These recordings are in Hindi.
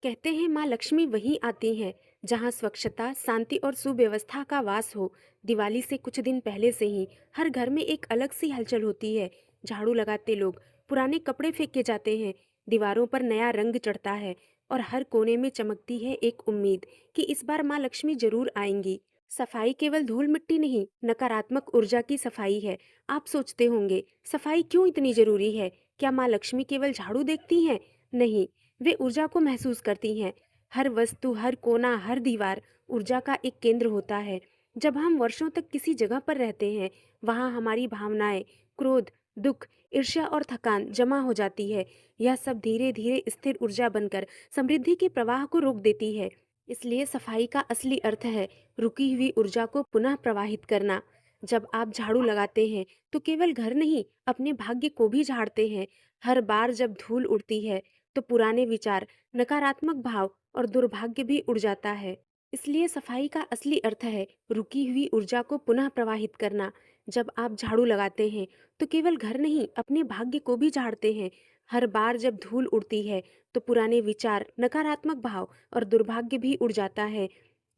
कहते हैं माँ लक्ष्मी वहीं आती हैं जहाँ स्वच्छता, शांति और सुव्यवस्था का वास हो। दिवाली से कुछ दिन पहले से ही हर घर में एक अलग सी हलचल होती है। झाड़ू लगाते लोग, पुराने कपड़े फेंके जाते हैं, दीवारों पर नया रंग चढ़ता है और हर कोने में चमकती है एक उम्मीद कि इस बार माँ लक्ष्मी जरूर आएंगी। सफाई केवल धूल मिट्टी नहीं, नकारात्मक ऊर्जा की सफाई है। आप सोचते होंगे, सफाई क्यों इतनी जरूरी है? क्या माँ लक्ष्मी केवल झाड़ू देखती हैं? नहीं, वे ऊर्जा को महसूस करती हैं। हर वस्तु, हर कोना, हर दीवार ऊर्जा का एक केंद्र होता है। जब हम वर्षों तक किसी जगह पर रहते हैं, वहाँ हमारी भावनाएं, क्रोध, दुख, ईर्ष्या और थकान जमा हो जाती है। यह सब धीरे धीरे स्थिर ऊर्जा बनकर समृद्धि के प्रवाह को रोक देती है। इसलिए सफाई का असली अर्थ है रुकी हुई ऊर्जा को पुनः प्रवाहित करना। जब आप झाड़ू लगाते हैं तो केवल घर नहीं, अपने भाग्य को भी झाड़ते हैं। हर बार जब धूल उड़ती है तो पुराने विचार, नकारात्मक भाव और दुर्भाग्य भी उड़ जाता है। इसलिए सफाई का असली अर्थ है रुकी हुई ऊर्जा को पुनः प्रवाहित करना। जब आप झाड़ू लगाते हैं तो केवल घर नहीं, अपने भाग्य को भी झाड़ते हैं। हर बार जब धूल उड़ती है तो पुराने विचार, नकारात्मक भाव और दुर्भाग्य भी उड़ जाता है।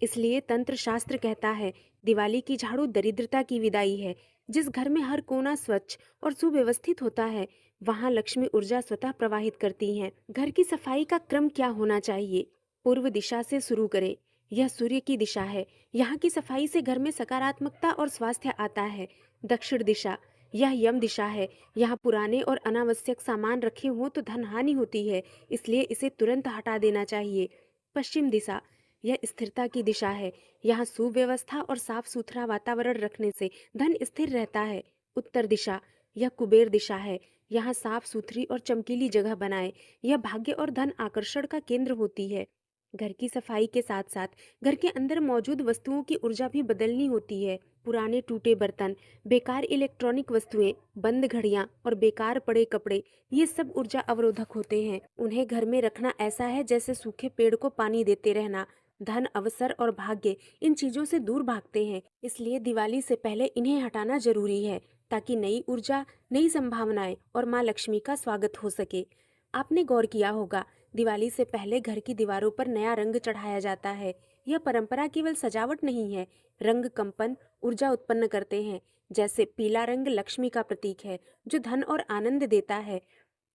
इसलिए तंत्र शास्त्र कहता है दिवाली की झाड़ू दरिद्रता की विदाई है। जिस घर में हर कोना स्वच्छ और सुव्यवस्थित होता है, वहाँ लक्ष्मी ऊर्जा स्वतः प्रवाहित करती हैं। घर की सफाई का क्रम क्या होना चाहिए? पूर्व दिशा से शुरू करें। यह सूर्य की दिशा है। यहाँ की सफाई से घर में सकारात्मकता और स्वास्थ्य आता है। दक्षिण दिशा, यह यम दिशा है। यहाँ पुराने और अनावश्यक सामान रखे हों तो धन हानि होती है, इसलिए इसे तुरंत हटा देना चाहिए। पश्चिम दिशा, यह स्थिरता की दिशा है। यहाँ सुव्यवस्था और साफ सुथरा वातावरण रखने से धन स्थिर रहता है। उत्तर दिशा, यह कुबेर दिशा है। यहाँ साफ सुथरी और चमकीली जगह बनाएं। यह भाग्य और धन आकर्षण का केंद्र होती है। घर की सफाई के साथ साथ घर के अंदर मौजूद वस्तुओं की ऊर्जा भी बदलनी होती है। पुराने टूटे बर्तन, बेकार इलेक्ट्रॉनिक वस्तुएं, बंद घड़ियां और बेकार पड़े कपड़े, ये सब ऊर्जा अवरोधक होते हैं। उन्हें घर में रखना ऐसा है जैसे सूखे पेड़ को पानी देते रहना। धन, अवसर और भाग्य इन चीजों से दूर भागते हैं। इसलिए दिवाली से पहले इन्हें हटाना जरूरी है, ताकि नई ऊर्जा, नई संभावनाएं और माँ लक्ष्मी का स्वागत हो सके। आपने गौर किया होगा, दिवाली से पहले घर की दीवारों पर नया रंग चढ़ाया जाता है। यह परंपरा केवल सजावट नहीं है, रंग कंपन ऊर्जा उत्पन्न करते हैं। जैसे पीला रंग लक्ष्मी का प्रतीक है, जो धन और आनंद देता है।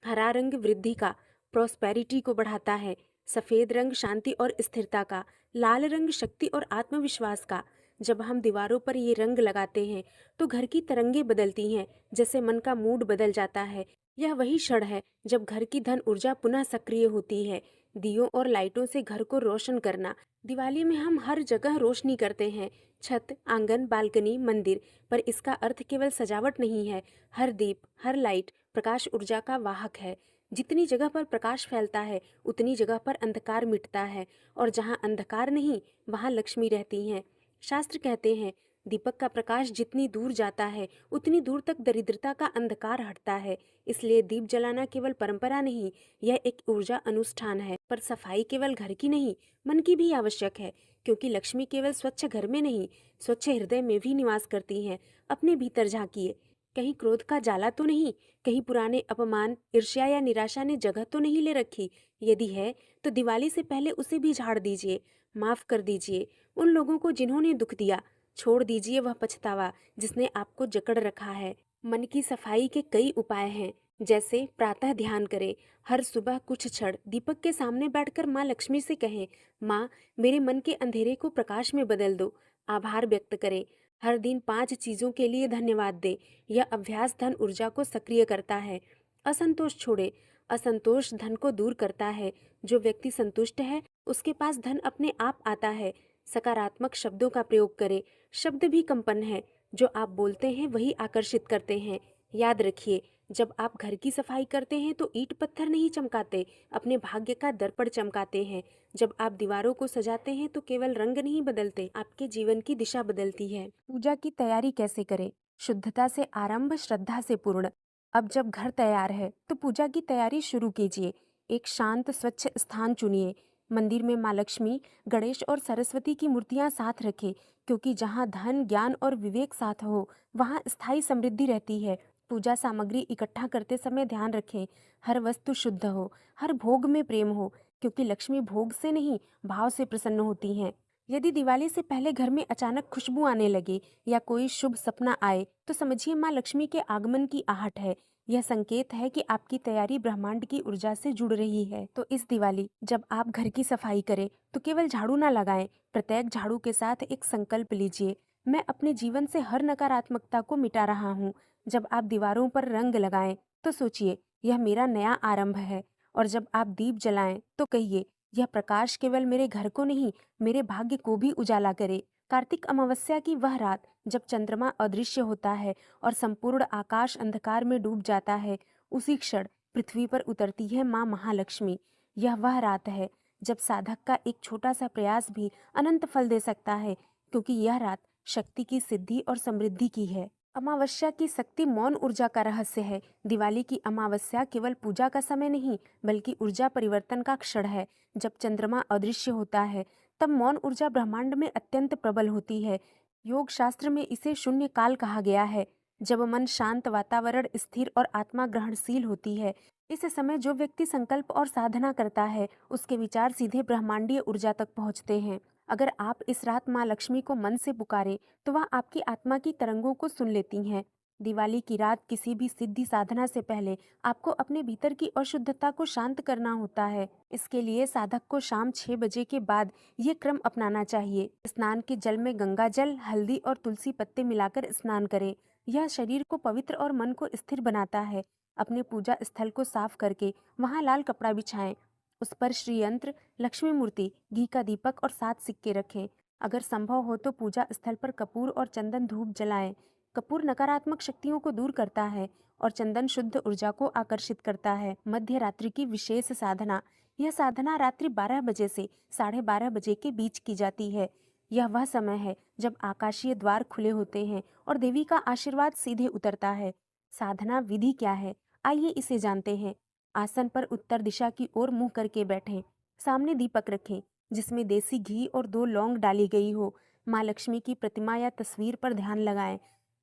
हरा रंग वृद्धि का, प्रॉस्पेरिटी को बढ़ाता है। सफेद रंग शांति और स्थिरता का। लाल रंग शक्ति और आत्मविश्वास का। जब हम दीवारों पर ये रंग लगाते हैं तो घर की तरंगे बदलती हैं, जैसे मन का मूड बदल जाता है। यह वही क्षण है जब घर की धन ऊर्जा पुनः सक्रिय होती है। दियों और लाइटों से घर को रोशन करना। दिवाली में हम हर जगह रोशनी करते हैं, छत, आंगन, बालकनी, मंदिर, पर इसका अर्थ केवल सजावट नहीं है। हर दीप, हर लाइट प्रकाश ऊर्जा का वाहक है। जितनी जगह पर प्रकाश फैलता है, उतनी जगह पर अंधकार मिटता है, और जहाँ अंधकार नहीं, वहाँ लक्ष्मी रहती हैं। शास्त्र कहते हैं दीपक का प्रकाश जितनी दूर जाता है, उतनी दूर तक दरिद्रता का अंधकार हटता है। इसलिए दीप जलाना केवल परंपरा नहीं, यह एक ऊर्जा अनुष्ठान है। पर सफाई केवल घर की नहीं, मन की भी आवश्यक है, क्योंकि लक्ष्मी केवल स्वच्छ घर में नहीं, स्वच्छ हृदय में भी निवास करती हैं। अपने भीतर झांकिए, कहीं क्रोध का जाला तो नहीं, कहीं पुराने अपमान, ईर्ष्या या निराशा ने जगह तो नहीं ले रखी? यदि है तो दिवाली से पहले उसे भी झाड़ दीजिए। माफ कर दीजिए उन लोगों को जिन्होंने दुख दिया। छोड़ दीजिए वह पछतावा जिसने आपको जकड़ रखा है। मन की सफाई के कई उपाय हैं, जैसे प्रातः ध्यान करें। हर सुबह कुछ क्षण दीपक के सामने बैठकर माँ लक्ष्मी से कहें, माँ, मेरे मन के अंधेरे को प्रकाश में बदल दो। आभार व्यक्त करें। हर दिन 5 चीजों के लिए धन्यवाद दें। यह अभ्यास धन ऊर्जा को सक्रिय करता है। असंतोष छोड़े। असंतोष धन को दूर करता है। जो व्यक्ति संतुष्ट है, उसके पास धन अपने आप आता है। सकारात्मक शब्दों का प्रयोग करें। शब्द भी कंपन है, जो आप बोलते हैं वही आकर्षित करते हैं। याद रखिए, जब आप घर की सफाई करते हैं तो ईंट पत्थर नहीं चमकाते, अपने भाग्य का दर्पण चमकाते हैं। जब आप दीवारों को सजाते हैं तो केवल रंग नहीं बदलते, आपके जीवन की दिशा बदलती है। पूजा की तैयारी कैसे करें? शुद्धता से आरंभ, श्रद्धा से पूर्ण। अब जब घर तैयार है तो पूजा की तैयारी शुरू कीजिए। एक शांत स्वच्छ स्थान चुनिए। मंदिर में माँ लक्ष्मी, गणेश और सरस्वती की मूर्तियां साथ रखें, क्योंकि जहाँ धन, ज्ञान और विवेक साथ हो, वहाँ स्थायी समृद्धि रहती है। पूजा सामग्री इकट्ठा करते समय ध्यान रखें, हर वस्तु शुद्ध हो, हर भोग में प्रेम हो। क्योंकि लक्ष्मी भोग से नहीं, भाव से प्रसन्न होती हैं। यदि दिवाली से पहले घर में अचानक खुशबू आने लगे या कोई शुभ सपना आए, तो समझिए माँ लक्ष्मी के आगमन की आहट है। यह संकेत है कि आपकी तैयारी ब्रह्मांड की ऊर्जा से जुड़ रही है। तो इस दिवाली जब आप घर की सफाई करें, तो केवल झाड़ू ना लगाएं। प्रत्येक झाड़ू के साथ एक संकल्प लीजिए, मैं अपने जीवन से हर नकारात्मकता को मिटा रहा हूँ। जब आप दीवारों पर रंग लगाएं, तो सोचिए यह मेरा नया आरंभ है। और जब आप दीप जलाएं, तो कहिए यह प्रकाश केवल मेरे घर को नहीं, मेरे भाग्य को भी उजाला करे। कार्तिक अमावस्या की वह रात जब चंद्रमा अदृश्य होता है और संपूर्ण आकाश अंधकार में डूब जाता है, उसी क्षण पृथ्वी पर उतरती है माँ महालक्ष्मी। यह वह रात है जब साधक का एक छोटा सा प्रयास भी अनंत फल दे सकता है, क्योंकि यह रात शक्ति की सिद्धि और समृद्धि की है। अमावस्या की शक्ति मौन ऊर्जा का रहस्य है। दिवाली की अमावस्या केवल पूजा का समय नहीं, बल्कि ऊर्जा परिवर्तन का क्षण है। जब चंद्रमा अदृश्य होता है, तब मौन ऊर्जा ब्रह्मांड में अत्यंत प्रबल होती है। योग शास्त्र में इसे शून्य काल कहा गया है, जब मन शांत, वातावरण स्थिर और आत्मा ग्रहणशील होती है। इस समय जो व्यक्ति संकल्प और साधना करता है, उसके विचार सीधे ब्रह्मांडीय ऊर्जा तक पहुंचते हैं। अगर आप इस रात माँ लक्ष्मी को मन से पुकारें, तो वह आपकी आत्मा की तरंगों को सुन लेती हैं। दिवाली की रात किसी भी सिद्धि साधना से पहले आपको अपने भीतर की अशुद्धता को शांत करना होता है। इसके लिए साधक को शाम 6 बजे के बाद ये क्रम अपनाना चाहिए। स्नान के जल में गंगा जल, हल्दी और तुलसी पत्ते मिलाकर स्नान करें। यह शरीर को पवित्र और मन को स्थिर बनाता है। अपने पूजा स्थल को साफ करके वहाँ लाल कपड़ा बिछाएं। उस पर श्री यंत्र, लक्ष्मी मूर्ति, घी का दीपक और 7 सिक्के रखें। अगर संभव हो तो पूजा स्थल पर कपूर और चंदन धूप जलाएं। कपूर नकारात्मक शक्तियों को दूर करता है और चंदन शुद्ध ऊर्जा को आकर्षित करता है। मध्य रात्रि की विशेष साधना। यह साधना रात्रि 12 बजे से 12:30 बजे के बीच की जाती है। यह वह समय है जब आकाशीय द्वार खुले होते हैं और देवी का आशीर्वाद सीधे उतरता है। साधना विधि क्या है, आइए इसे जानते हैं। आसन पर उत्तर दिशा की ओर मुंह करके बैठें। सामने दीपक रखें, जिसमें देसी घी और 2 लौंग डाली गई हो। माँ लक्ष्मी की प्रतिमा या तस्वीर पर ध्यान लगाएं।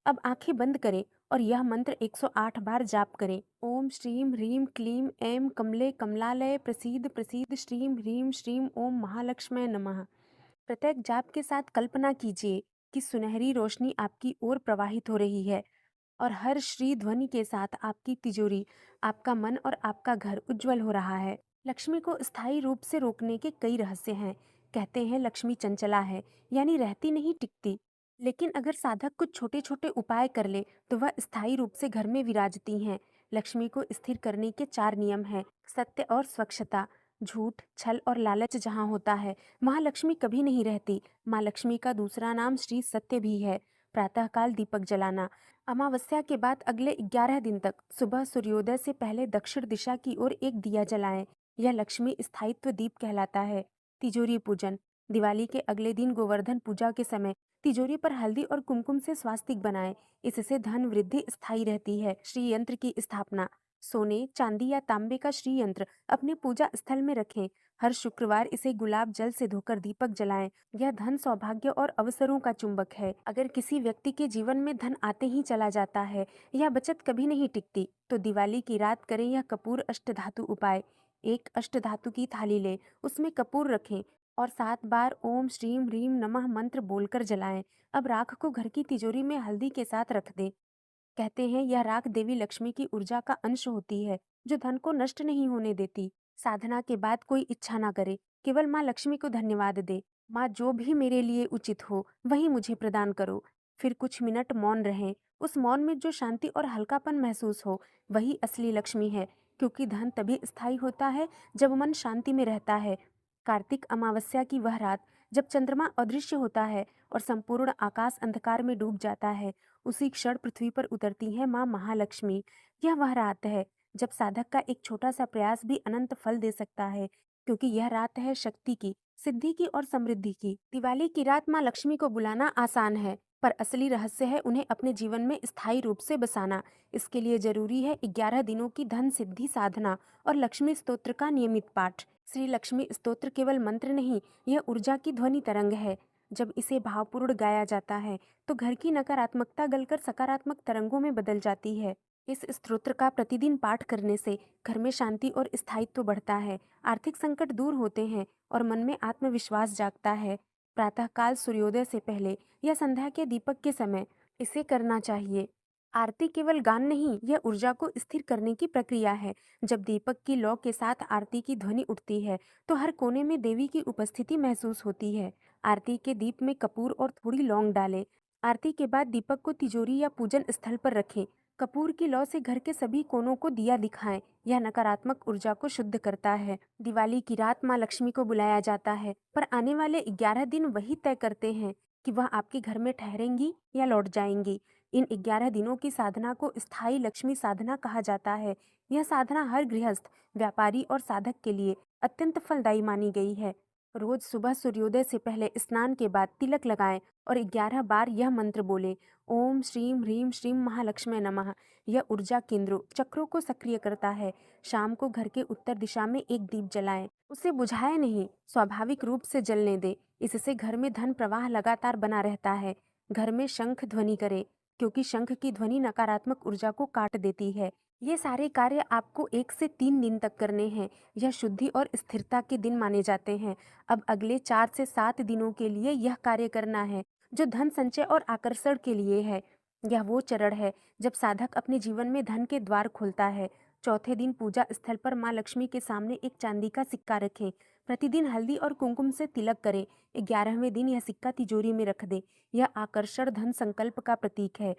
अब आंखें बंद करें और यह मंत्र 108 बार जाप करें। ओम श्रीम ह्रीम क्लीम ऐं कमले कमलालय प्रसीद प्रसीद श्रीम ह्रीम श्रीम ओम महालक्ष्मय नमः। प्रत्येक जाप के साथ कल्पना कीजिए कि सुनहरी रोशनी आपकी ओर प्रवाहित हो रही है और हर श्री ध्वनि के साथ आपकी तिजोरी, आपका मन और आपका घर उज्जवल हो रहा है। लक्ष्मी को स्थायी रूप से रोकने के कई रहस्य हैं। कहते हैं लक्ष्मी चंचला है, यानी रहती नहीं, टिकती। लेकिन अगर साधक कुछ छोटे छोटे उपाय कर ले, तो वह स्थायी रूप से घर में विराजती हैं। लक्ष्मी को स्थिर करने के 4 नियम हैं। सत्य और स्वच्छता। झूठ, छल और लालच जहाँ होता है, वहाँ लक्ष्मी कभी नहीं रहती। माँ लक्ष्मी का दूसरा नाम श्री सत्य भी है। प्रातःकाल दीपक जलाना। अमावस्या के बाद अगले 11 दिन तक सुबह सूर्योदय से पहले दक्षिण दिशा की ओर एक दिया जलाएं। यह लक्ष्मी स्थायित्व दीप कहलाता है। तिजोरी पूजन। दिवाली के अगले दिन गोवर्धन पूजा के समय तिजोरी पर हल्दी और कुमकुम से स्वास्तिक बनाएं। इससे धन वृद्धि स्थायी रहती है। श्री यंत्र की स्थापना। सोने, चांदी या तांबे का श्री यंत्र अपने पूजा स्थल में रखें। हर शुक्रवार इसे गुलाब जल से धोकर दीपक जलाएं। यह धन, सौभाग्य और अवसरों का चुंबक है। अगर किसी व्यक्ति के जीवन में धन आते ही चला जाता है या बचत कभी नहीं टिकती, तो दिवाली की रात करें यह कपूर अष्टधातु उपाय। एक अष्टधातु की थाली लें, उसमें कपूर रखें और 7 बार ओम श्रीम ह्रीम नमः मंत्र बोलकर जलाएं। अब राख को घर की तिजोरी में हल्दी के साथ रख दें। कहते हैं यह राख देवी लक्ष्मी की ऊर्जा का अंश होती है, जो धन को नष्ट नहीं होने देती। साधना के बाद कोई इच्छा ना करे, केवल माँ लक्ष्मी को धन्यवाद दे। माँ, जो भी मेरे लिए उचित हो वही मुझे प्रदान करो। फिर कुछ मिनट मौन रहें। उस मौन में जो शांति और हल्कापन महसूस हो, वही असली लक्ष्मी है, क्योंकि धन तभी स्थायी होता है जब मन शांति में रहता है। कार्तिक अमावस्या की वह रात जब चंद्रमा अदृश्य होता है और संपूर्ण आकाश अंधकार में डूब जाता है, उसी क्षण पृथ्वी पर उतरती है माँ महालक्ष्मी। यह वह रात है जब साधक का एक छोटा सा प्रयास भी अनंत फल दे सकता है, क्योंकि यह रात है शक्ति की, सिद्धि की और समृद्धि की। दिवाली की रात माँ लक्ष्मी को बुलाना आसान है, पर असली रहस्य है उन्हें अपने जीवन में स्थायी रूप से बसाना। इसके लिए जरूरी है 11 दिनों की धन सिद्धि साधना और लक्ष्मी स्तोत्र का नियमित पाठ। श्री लक्ष्मी स्तोत्र केवल मंत्र नहीं, यह ऊर्जा की ध्वनि तरंग है। जब इसे भावपूर्ण गाया जाता है, तो घर की नकारात्मकता गलकर सकारात्मक तरंगों में बदल जाती है। इस स्तोत्र का प्रतिदिन पाठ करने से घर में शांति और स्थायित्व बढ़ता है, आर्थिक संकट दूर होते हैं और मन में आत्मविश्वास जागता है। प्रातःकाल सूर्योदय से पहले या संध्या के दीपक के समय इसे करना चाहिए। आरती केवल गान नहीं, यह ऊर्जा को स्थिर करने की प्रक्रिया है। जब दीपक की लौ के साथ आरती की ध्वनि उठती है, तो हर कोने में देवी की उपस्थिति महसूस होती है। आरती के दीप में कपूर और थोड़ी लौंग डालें। आरती के बाद दीपक को तिजोरी या पूजन स्थल पर रखें। कपूर की लौ से घर के सभी कोनों को दिया दिखाएं। यह नकारात्मक ऊर्जा को शुद्ध करता है। दिवाली की रात माँ लक्ष्मी को बुलाया जाता है, पर आने वाले 11 दिन वही तय करते हैं कि वह आपके घर में ठहरेंगी या लौट जाएंगी। इन 11 दिनों की साधना को स्थायी लक्ष्मी साधना कहा जाता है। यह साधना हर गृहस्थ, व्यापारी और साधक के लिए अत्यंत फलदायी मानी गई है। रोज सुबह सूर्योदय से पहले स्नान के बाद तिलक लगाएं और 11 बार यह मंत्र बोलें। ओम श्रीं ह्रीं श्रीं महालक्ष्मी नमः। यह ऊर्जा केंद्रों चक्रों को सक्रिय करता है। शाम को घर के उत्तर दिशा में एक दीप जलाएं। उसे बुझाएं नहीं, स्वाभाविक रूप से जलने दें। इससे घर में धन प्रवाह लगातार बना रहता है। घर में शंख ध्वनि करें, क्योंकि शंख की ध्वनि नकारात्मक ऊर्जा को काट देती है। ये सारे कार्य आपको 1 से 3 दिन तक करने हैं। यह शुद्धि और स्थिरता के दिन माने जाते हैं। अब अगले 4 से 7 दिनों के लिए यह कार्य करना है, जो धन संचय और आकर्षण के लिए है। यह वो चरण है जब साधक अपने जीवन में धन के द्वार खोलता है। चौथे दिन पूजा स्थल पर माँ लक्ष्मी के सामने एक चांदी का सिक्का रखें। प्रतिदिन हल्दी और कुमकुम से तिलक करें। 11वें दिन यह सिक्का तिजोरी में रख दें। यह आकर्षण धन संकल्प का प्रतीक है।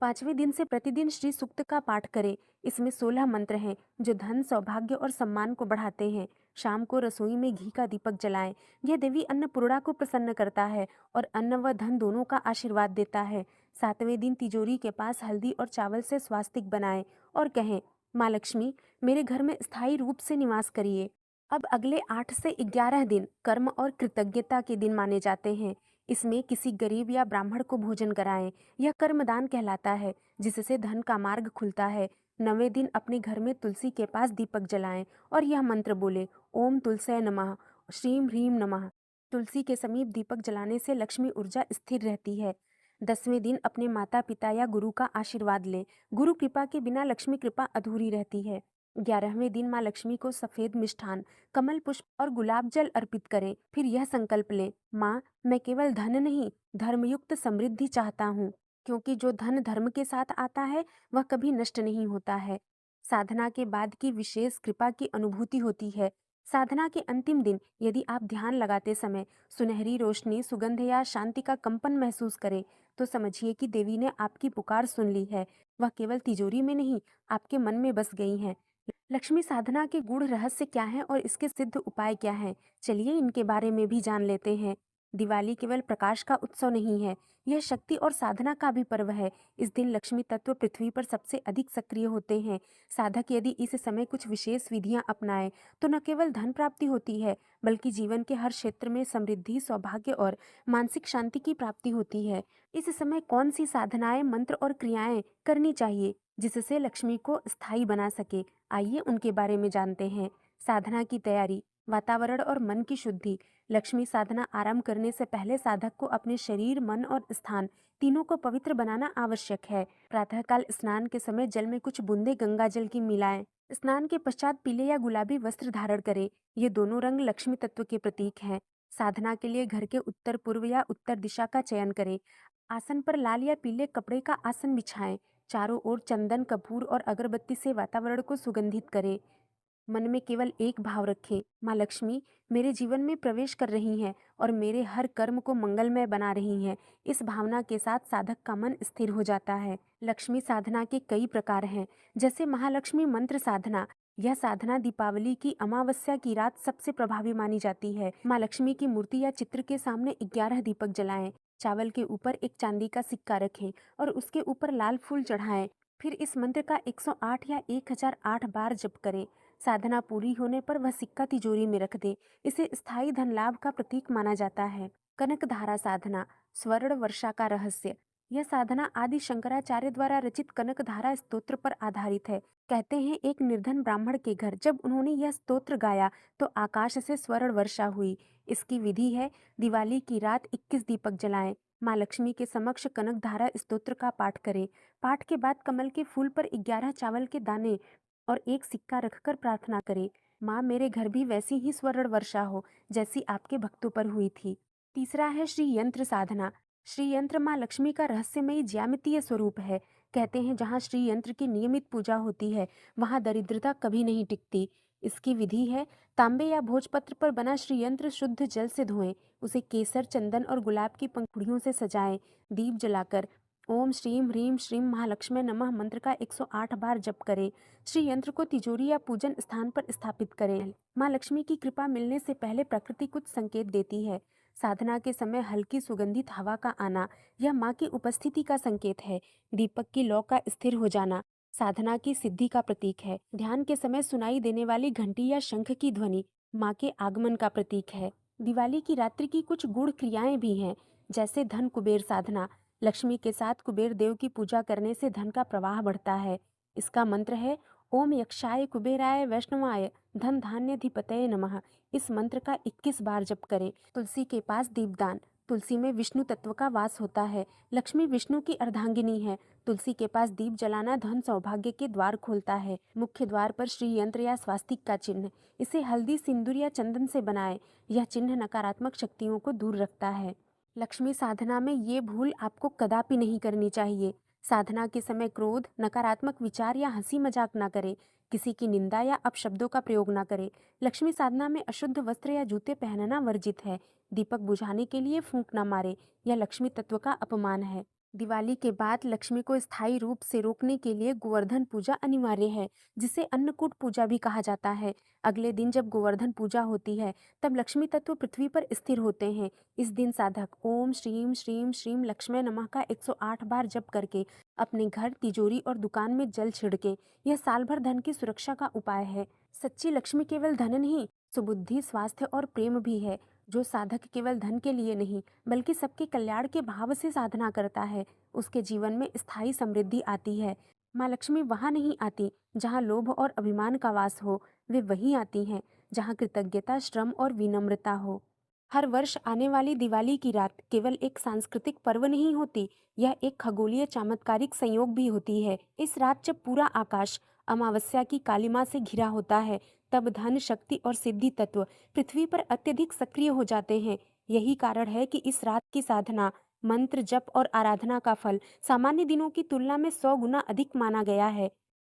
5वें दिन से प्रतिदिन श्री सूक्त का पाठ करें। इसमें 16 मंत्र हैं जो धन, सौभाग्य और सम्मान को बढ़ाते हैं। शाम को रसोई में घी का दीपक जलाएं। यह देवी अन्नपूर्णा को प्रसन्न करता है और अन्न व धन दोनों का आशीर्वाद देता है। 7वें दिन तिजोरी के पास हल्दी और चावल से स्वास्तिक बनाएं और कहें, माँ लक्ष्मी, मेरे घर में स्थायी रूप से निवास करिए। अब अगले 8 से 11 दिन कर्म और कृतज्ञता के दिन माने जाते हैं। इसमें किसी गरीब या ब्राह्मण को भोजन कराएं। यह कर्मदान कहलाता है, जिससे धन का मार्ग खुलता है। 9वें दिन अपने घर में तुलसी के पास दीपक जलाएं और यह मंत्र बोले, ओम तुलसे नमः, श्रीं ह्रीं नमः। तुलसी के समीप दीपक जलाने से लक्ष्मी ऊर्जा स्थिर रहती है। 10वें दिन अपने माता पिता या गुरु का आशीर्वाद लें। गुरु कृपा के बिना लक्ष्मी कृपा अधूरी रहती है। 11वें दिन माँ लक्ष्मी को सफेद मिष्ठान, कमल पुष्प और गुलाब जल अर्पित करें। फिर यह संकल्प लें, माँ, मैं केवल धन नहीं, धर्मयुक्त समृद्धि चाहता हूँ, क्योंकि जो धन धर्म के साथ आता है वह कभी नष्ट नहीं होता है। साधना के बाद की विशेष कृपा की अनुभूति होती है। साधना के अंतिम दिन यदि आप ध्यान लगाते समय सुनहरी रोशनी, सुगंध या शांति का कंपन महसूस करें, तो समझिए कि देवी ने आपकी पुकार सुन ली है। वह केवल तिजोरी में नहीं, आपके मन में बस गई हैं। लक्ष्मी साधना के गूढ़ रहस्य क्या हैं और इसके सिद्ध उपाय क्या हैं? चलिए इनके बारे में भी जान लेते हैं। दिवाली केवल प्रकाश का उत्सव नहीं है, यह शक्ति और साधना का भी पर्व है। इस दिन लक्ष्मी तत्व पृथ्वी पर सबसे अधिक सक्रिय होते हैं। साधक यदि इस समय कुछ विशेष विधियां अपनाए, तो न केवल धन प्राप्ति होती है, बल्कि जीवन के हर क्षेत्र में समृद्धि, सौभाग्य और मानसिक शांति की प्राप्ति होती है। इस समय कौन सी साधनाएं, मंत्र और क्रियाएं करनी चाहिए जिससे लक्ष्मी को स्थायी बना सके? आइए उनके बारे में जानते हैं। साधना की तैयारी, वातावरण और मन की शुद्धि। लक्ष्मी साधना आरंभ करने से पहले साधक को अपने शरीर, मन और स्थान तीनों को पवित्र बनाना आवश्यक है। प्रातःकाल स्नान के समय जल में कुछ बूंदे गंगा जल की मिलाएं। स्नान के पश्चात पीले या गुलाबी वस्त्र धारण करें। ये दोनों रंग लक्ष्मी तत्व के प्रतीक हैं। साधना के लिए घर के उत्तर पूर्व या उत्तर दिशा का चयन करें। आसन पर लाल या पीले कपड़े का आसन बिछाएं। चारों ओर चंदन, कपूर और अगरबत्ती से वातावरण को सुगंधित करें। मन में केवल एक भाव रखें, माँ लक्ष्मी मेरे जीवन में प्रवेश कर रही हैं और मेरे हर कर्म को मंगलमय बना रही हैं। इस भावना के साथ साधक का मन स्थिर हो जाता है। लक्ष्मी साधना के कई प्रकार हैं, जैसे महालक्ष्मी मंत्र साधना। यह साधना दीपावली की अमावस्या की रात सबसे प्रभावी मानी जाती है। माँ लक्ष्मी की मूर्ति या चित्र के सामने 11 दीपक जलाएं। चावल के ऊपर एक चांदी का सिक्का रखें और उसके ऊपर लाल फूल चढ़ाएं। फिर इस मंत्र का 108 या 1008 बार जप करें। साधना पूरी होने पर वह सिक्का तिजोरी में रख दे। इसे स्थायी धन लाभ का प्रतीक माना जाता है। कनक धारा साधना, स्वर्ण वर्षा का रहस्य। यह साधना आदि शंकराचार्य द्वारा रचित कनक धारा स्तोत्र पर आधारित है। कहते हैं एक निर्धन ब्राह्मण के घर जब उन्होंने यह स्तोत्र गाया तो आकाश से स्वर्ण वर्षा हुई। इसकी विधि है, दिवाली की रात 21 दीपक जलाएं, माँ लक्ष्मी के समक्ष कनक धारा स्तोत्र का पाठ करें। पाठ के बाद कमल के फूल पर 11 चावल के दाने और एक सिक्का रखकर प्रार्थना करें, माँ मेरे घर भी वैसी ही स्वर्ण वर्षा हो जैसी आपके भक्तों पर हुई थी। तीसरा है श्री यंत्र साधना। श्री यंत्र माँ लक्ष्मी का रहस्यमयी ज्यामितीय स्वरूप है। कहते हैं जहाँ श्री यंत्र की नियमित पूजा होती है वहाँ दरिद्रता कभी नहीं टिकती। इसकी विधि है, तांबे या भोजपत्र पर बना श्री यंत्र शुद्ध जल से धोएं, उसे केसर, चंदन और गुलाब की पंखुड़ियों से सजाएं। दीप जलाकर ओम श्रीम ह्रीम श्रीम महालक्ष्मी नमः मंत्र का 108 बार जप करें। श्री यंत्र को तिजोरी या पूजन स्थान पर स्थापित करें। माँ लक्ष्मी की कृपा मिलने से पहले प्रकृति कुछ संकेत देती है। साधना के समय हल्की सुगंधित हवा का आना यह माँ की उपस्थिति का संकेत है। दीपक की लौ का स्थिर हो जाना साधना की सिद्धि का प्रतीक है। ध्यान के समय सुनाई देने वाली घंटी या शंख की ध्वनि माँ के आगमन का प्रतीक है। दिवाली की रात्रि की कुछ गूढ़ क्रियाएं भी हैं, जैसे धन कुबेर साधना। लक्ष्मी के साथ कुबेर देव की पूजा करने से धन का प्रवाह बढ़ता है। इसका मंत्र है ओम यक्षाय कुबेराय वैष्णवाय धन धान्याधिपतये नमः। इस मंत्र का 21 बार जप करें। तुलसी के पास दीपदान। तुलसी में विष्णु तत्व का वास होता है। लक्ष्मी विष्णु की अर्धांगिनी है। तुलसी के पास दीप जलाना धन सौभाग्य के द्वार खोलता है। मुख्य द्वार पर श्री यंत्र या स्वास्तिक का चिन्ह। इसे हल्दी, सिंदूर या चंदन से बनाएं। यह चिन्ह नकारात्मक शक्तियों को दूर रखता है। लक्ष्मी साधना में ये भूल आपको कदापि नहीं करनी चाहिए। साधना के समय क्रोध, नकारात्मक विचार या हंसी मजाक ना करें। किसी की निंदा या अपशब्दों का प्रयोग ना करें। लक्ष्मी साधना में अशुद्ध वस्त्र या जूते पहनना वर्जित है। दीपक बुझाने के लिए फूंक ना मारे, यह लक्ष्मी तत्व का अपमान है। दिवाली के बाद लक्ष्मी को स्थायी रूप से रोकने के लिए गोवर्धन पूजा अनिवार्य है, जिसे अन्नकूट पूजा भी कहा जाता है। अगले दिन जब गोवर्धन पूजा होती है तब लक्ष्मी तत्व पृथ्वी पर स्थिर होते हैं। इस दिन साधक ओम श्रीम श्रीम श्रीम लक्ष्मी नमः का 108 बार जप करके अपने घर, तिजोरी और दुकान में जल छिड़के। यह साल भर धन की सुरक्षा का उपाय है। सच्ची लक्ष्मी केवल धन नहीं, सुबुद्धि, स्वास्थ्य और प्रेम भी है। जो साधक केवल धन के लिए नहीं बल्कि सबके कल्याण के भाव से साधना करता है, उसके जीवन में स्थायी समृद्धि आती है। माँ लक्ष्मी वहाँ नहीं आती जहाँ लोभ और अभिमान का वास हो, वे वहीं आती हैं जहाँ कृतज्ञता, श्रम और विनम्रता हो। हर वर्ष आने वाली दिवाली की रात केवल एक सांस्कृतिक पर्व नहीं होती, यह एक खगोलीय चमत्कारिक संयोग भी होती है। इस रात जब पूरा आकाश अमावस्या की कालिमा से घिरा होता है तब धन, शक्ति और सिद्धि तत्व पृथ्वी पर अत्यधिक सक्रिय हो जाते हैं। यही कारण है कि इस रात की साधना, मंत्र जप और आराधना का फल सामान्य दिनों की तुलना में 100 गुना अधिक माना गया है।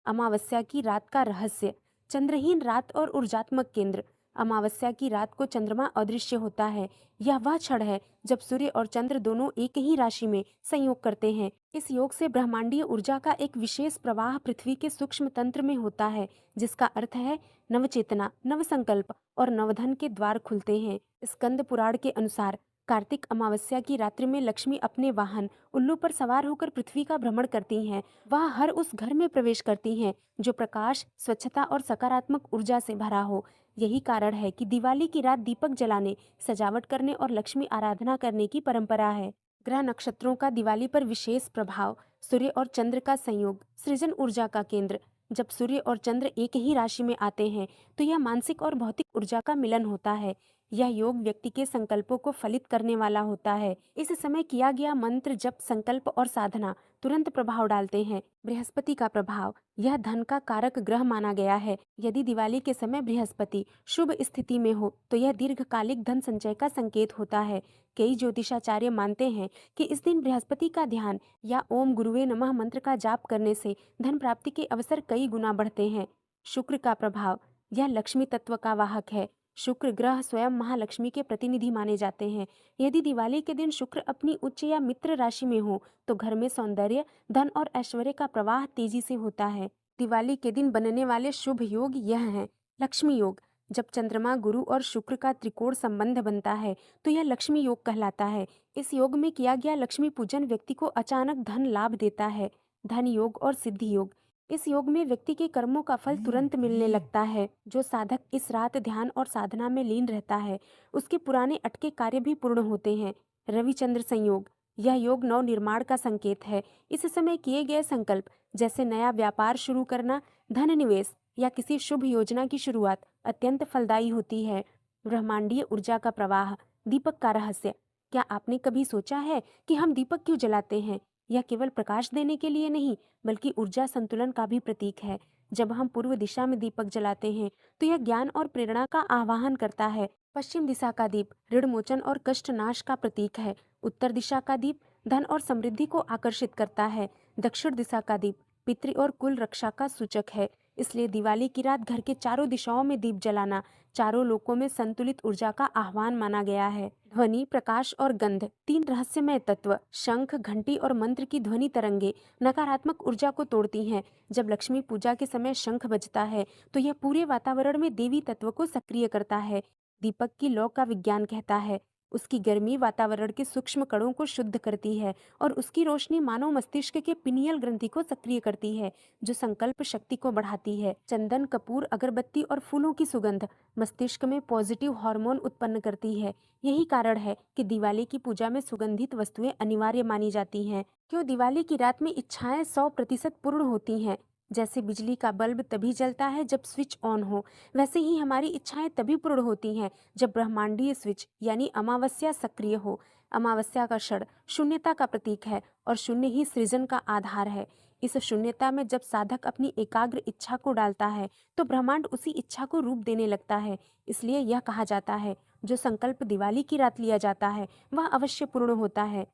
अमावस्या की रात का रहस्य। चंद्रहीन रात और ऊर्जात्मक केंद्र। अमावस्या की रात को चंद्रमा अदृश्य होता है। यह वह क्षण है जब सूर्य और चंद्र दोनों एक ही राशि में संयोग करते हैं। इस योग से ब्रह्मांडीय ऊर्जा का एक विशेष प्रवाह पृथ्वी के सूक्ष्म तंत्र में होता है, जिसका अर्थ है नवचेतना, नवसंकल्प और नवधन के द्वार खुलते हैं। स्कंद पुराण के अनुसार कार्तिक अमावस्या की रात्रि में लक्ष्मी अपने वाहन उल्लू पर सवार होकर पृथ्वी का भ्रमण करती हैं। वह हर उस घर में प्रवेश करती हैं जो प्रकाश, स्वच्छता और सकारात्मक ऊर्जा से भरा हो। यही कारण है कि दिवाली की रात दीपक जलाने, सजावट करने और लक्ष्मी आराधना करने की परंपरा है। ग्रह नक्षत्रों का दिवाली पर विशेष प्रभाव। सूर्य और चंद्र का संयोग, सृजन ऊर्जा का केंद्र। जब सूर्य और चंद्र एक ही राशि में आते हैं तो यह मानसिक और भौतिक ऊर्जा का मिलन होता है। यह योग व्यक्ति के संकल्पों को फलित करने वाला होता है। इस समय किया गया मंत्र, जप, संकल्प और साधना तुरंत प्रभाव डालते हैं। बृहस्पति का प्रभाव। यह धन का कारक ग्रह माना गया है। यदि दिवाली के समय बृहस्पति शुभ स्थिति में हो तो यह दीर्घकालिक धन संचय का संकेत होता है। कई ज्योतिषाचार्य मानते हैं कि इस दिन बृहस्पति का ध्यान या ओम गुरुवे नमः मंत्र का जाप करने से धन प्राप्ति के अवसर कई गुना बढ़ते हैं। शुक्र का प्रभाव। यह लक्ष्मी तत्व का वाहक है। शुक्र ग्रह स्वयं महालक्ष्मी के प्रतिनिधि माने जाते हैं। यदि दिवाली के दिन शुक्र अपनी उच्च या मित्र राशि में हो तो घर में सौंदर्य, धन और ऐश्वर्य का प्रवाह तेजी से होता है। दिवाली के दिन बनने वाले शुभ योग यह हैं। लक्ष्मी योग। जब चंद्रमा, गुरु और शुक्र का त्रिकोण संबंध बनता है तो यह लक्ष्मी योग कहलाता है। इस योग में किया गया लक्ष्मी पूजन व्यक्ति को अचानक धन लाभ देता है। धन योग और सिद्धि योग। इस योग में व्यक्ति के कर्मों का फल तुरंत मिलने लगता है। जो साधक इस रात ध्यान और साधना में लीन रहता है उसके पुराने अटके कार्य भी पूर्ण होते हैं। रविचंद्र संयोग। यह योग नव निर्माण का संकेत है। इस समय किए गए संकल्प, जैसे नया व्यापार शुरू करना, धन निवेश या किसी शुभ योजना की शुरुआत, अत्यंत फलदायी होती है। ब्रह्मांडीय ऊर्जा का प्रवाह। दीपक का रहस्य। क्या आपने कभी सोचा है कि हम दीपक क्यों जलाते हैं? यह केवल प्रकाश देने के लिए नहीं, बल्कि ऊर्जा संतुलन का भी प्रतीक है। जब हम पूर्व दिशा में दीपक जलाते हैं, तो यह ज्ञान और प्रेरणा का आह्वान करता है। पश्चिम दिशा का दीप ऋण मोचन और कष्ट नाश का प्रतीक है। उत्तर दिशा का दीप धन और समृद्धि को आकर्षित करता है। दक्षिण दिशा का दीप पितृ और कुल रक्षा का सूचक है। इसलिए दिवाली की रात घर के चारों दिशाओं में दीप जलाना चारों लोकों में संतुलित ऊर्जा का आह्वान माना गया है। ध्वनि, प्रकाश और गंध, तीन रहस्यमय तत्व, शंख, घंटी और मंत्र की ध्वनि तरंगे नकारात्मक ऊर्जा को तोड़ती हैं। जब लक्ष्मी पूजा के समय शंख बजता है, तो यह पूरे वातावरण में देवी तत्व को सक्रिय करता है। दीपक की लौ का विज्ञान कहता है, उसकी गर्मी वातावरण के सूक्ष्म कणों को शुद्ध करती है और उसकी रोशनी मानव मस्तिष्क के पिनियल ग्रंथि को सक्रिय करती है, जो संकल्प शक्ति को बढ़ाती है। चंदन, कपूर, अगरबत्ती और फूलों की सुगंध मस्तिष्क में पॉजिटिव हार्मोन उत्पन्न करती है। यही कारण है कि दिवाली की पूजा में सुगंधित वस्तुएं अनिवार्य मानी जाती हैं। क्यों दिवाली की रात में इच्छाएं 100% पूर्ण होती हैं? जैसे बिजली का बल्ब तभी जलता है जब स्विच ऑन हो, वैसे ही हमारी इच्छाएं तभी पूर्ण होती हैं जब ब्रह्मांडीय स्विच यानी अमावस्या सक्रिय हो। अमावस्या का क्षण शून्यता का प्रतीक है और शून्य ही सृजन का आधार है। इस शून्यता में जब साधक अपनी एकाग्र इच्छा को डालता है, तो ब्रह्मांड उसी इच्छा को रूप देने लगता है। इसलिए यह कहा जाता है, जो संकल्प दिवाली की रात लिया जाता है, वह अवश्य पूर्ण होता है।